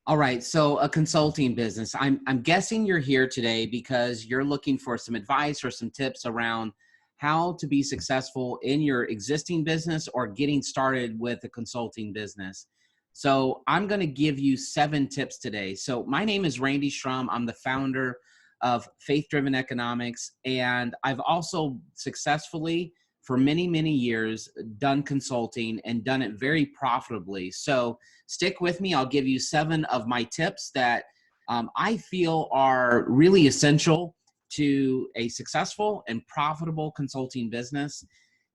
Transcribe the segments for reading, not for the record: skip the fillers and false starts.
All right, so a consulting business. I'm guessing you're here today because you're looking for some advice or some tips around how to be successful in your existing business or getting started with a consulting business. So I'm going to give you 7 tips today. So my name is Randy Schrum. I'm the founder of Faith Driven Economics, and I've also successfully for many, many years done consulting and done it very profitably. So stick with me. I'll give you 7 of my tips that I feel are really essential to a successful and profitable consulting business.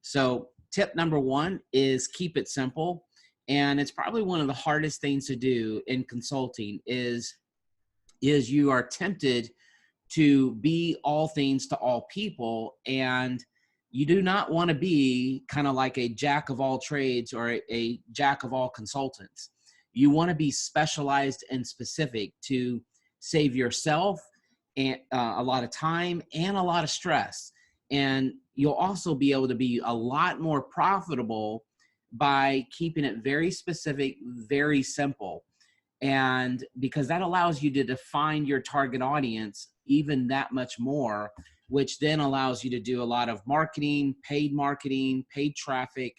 So tip number 1 is keep it simple. And it's probably one of the hardest things to do in consulting is you are tempted to be all things to all people, and you do not want to be kind of like a jack of all trades or a jack of all consultants. You want to be specialized and specific to save yourself and a lot of time and a lot of stress. And you'll also be able to be a lot more profitable by keeping it very specific, very simple. And because that allows you to define your target audience even that much more, which then allows you to do a lot of marketing, paid traffic,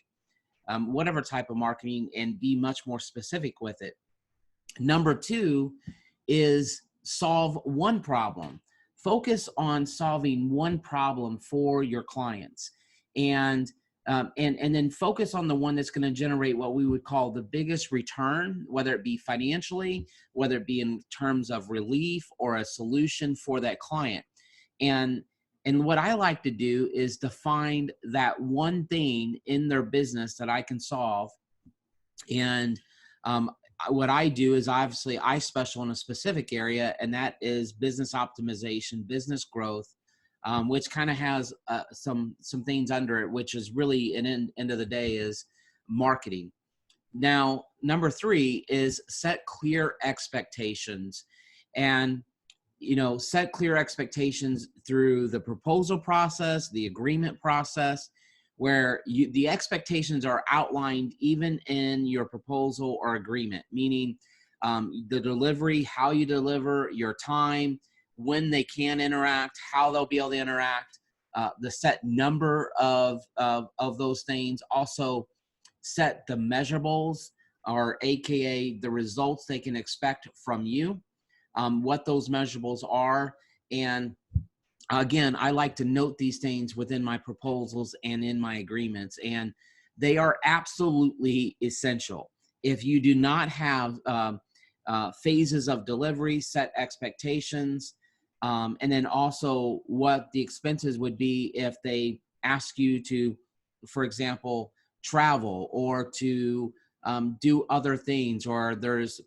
whatever type of marketing, and be much more specific with it. Number 2 is solve one problem. Focus on solving one problem for your clients, and then focus on the one that's going to generate what we would call the biggest return, whether it be financially, whether it be in terms of relief or a solution for that client. And what I like to do is to find that one thing in their business that I can solve. And what I do is obviously I specialize in a specific area, and that is business optimization, business growth, which kind of has some things under it, which is really an end of the day is marketing. Now, number 3 is set clear expectations, and set clear expectations through the proposal process, the agreement process, where the expectations are outlined even in your proposal or agreement, meaning the delivery, how you deliver, your time, when they can interact, how they'll be able to interact, the set number of those things. Also set the measurables, or AKA the results they can expect from you, what those measurables are. And again, I like to note these things within my proposals and in my agreements, and they are absolutely essential. If you do not have phases of delivery, set expectations, and then also what the expenses would be if they ask you to, for example, travel or to do other things, or there's,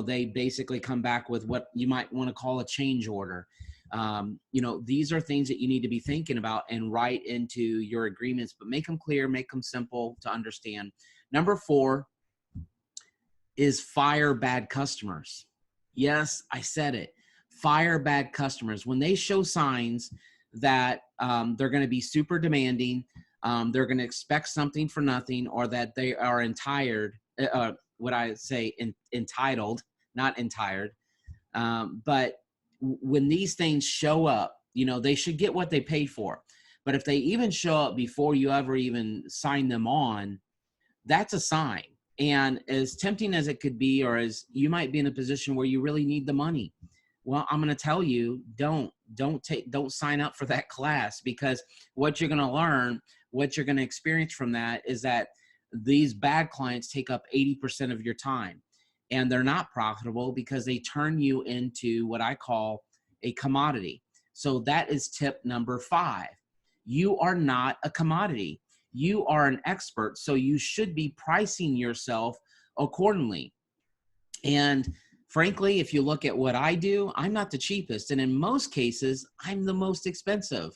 they basically come back with what you might want to call a change order. These are things that you need to be thinking about and write into your agreements, but make them clear, make them simple to understand. Number 4 is fire bad customers. Yes, I said it. Fire bad customers. When they show signs that they're going to be super demanding, they're going to expect something for nothing, or that they are entitled, entitled, not entired. But when these things show up, they should get what they paid for. But if they even show up before you ever even sign them on, that's a sign. And as tempting as it could be, or as you might be in a position where you really need the money, well, I'm going to tell you, don't sign up for that class, because what you're going to learn, what you're going to experience from that is that these bad clients take up 80% of your time, and they're not profitable because they turn you into what I call a commodity. So that is tip number 5. You are not a commodity. You are an expert, so you should be pricing yourself accordingly. And frankly, if you look at what I do, I'm not the cheapest. And in most cases, I'm the most expensive.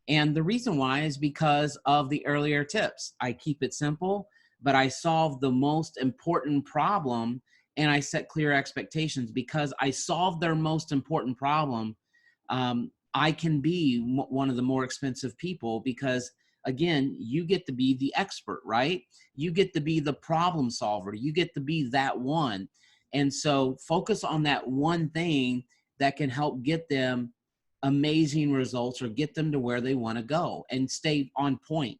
And the reason why is because of the earlier tips. I keep it simple, but I solve the most important problem, and I set clear expectations. Because I solve their most important problem, I can be one of the more expensive people, because again, you get to be the expert, right? You get to be the problem solver. You get to be that one. And so focus on that one thing that can help get them amazing results or get them to where they want to go, and stay on point.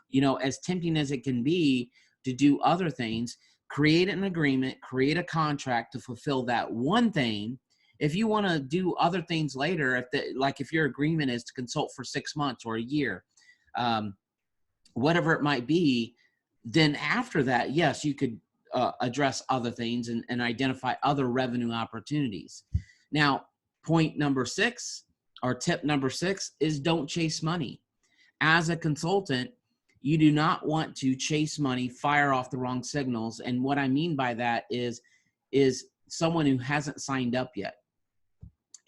You know, as tempting as it can be to do other things, create an agreement, create a contract to fulfill that one thing. If you want to do other things later, if your agreement is to consult for 6 months or a year, um, whatever it might be, then after that, yes, you could address other things and identify other revenue opportunities. Now, point number 6, or tip number 6, is don't chase money. As a consultant, you do not want to chase money, fire off the wrong signals. And what I mean by that is someone who hasn't signed up yet.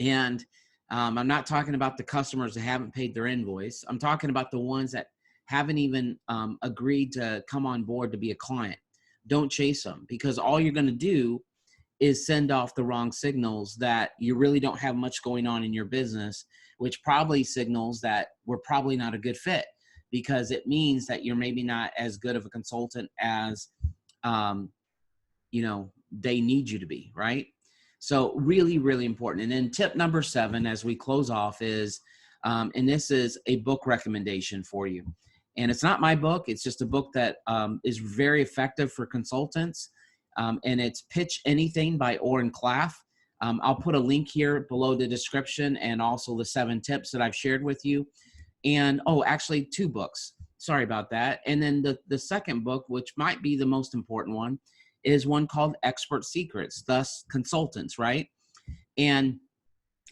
And I'm not talking about the customers that haven't paid their invoice. I'm talking about the ones that haven't even agreed to come on board to be a client. Don't chase them, because all you're going to do is send off the wrong signals that you really don't have much going on in your business, which probably signals that we're probably not a good fit, because it means that you're maybe not as good of a consultant as they need you to be, right? So really, really important. And then tip number 7, as we close off, is, and this is a book recommendation for you. And it's not my book. It's just a book that is very effective for consultants. And it's Pitch Anything by Oren Klaff. I'll put a link here below the description, and also the 7 tips that I've shared with you. And, actually 2 books. Sorry about that. And then the second book, which might be the most important one, is one called Expert Secrets, thus Consultants, right? And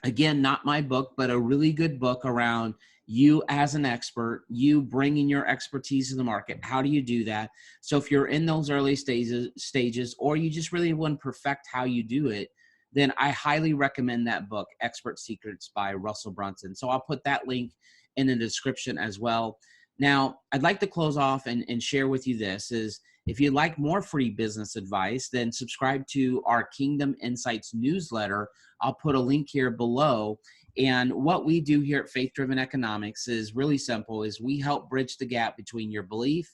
again, not my book, but a really good book around you as an expert, you bringing your expertise to the market. How do you do that? So if you're in those early stages, or you just really want to perfect how you do it, then I highly recommend that book, Expert Secrets by Russell Brunson. So I'll put that link in the description as well. Now, I'd like to close off and share with you this is, if you'd like more free business advice, then subscribe to our Kingdom Insights newsletter. I'll put a link here below. And what we do here at Faith Driven Economics is really simple, is we help bridge the gap between your belief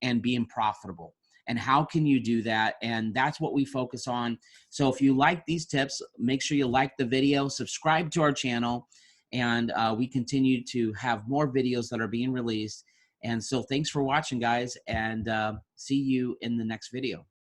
and being profitable. And how can you do that? And that's what we focus on. So if you like these tips, make sure you like the video, subscribe to our channel, and we continue to have more videos that are being released. And so thanks for watching, guys, and see you in the next video.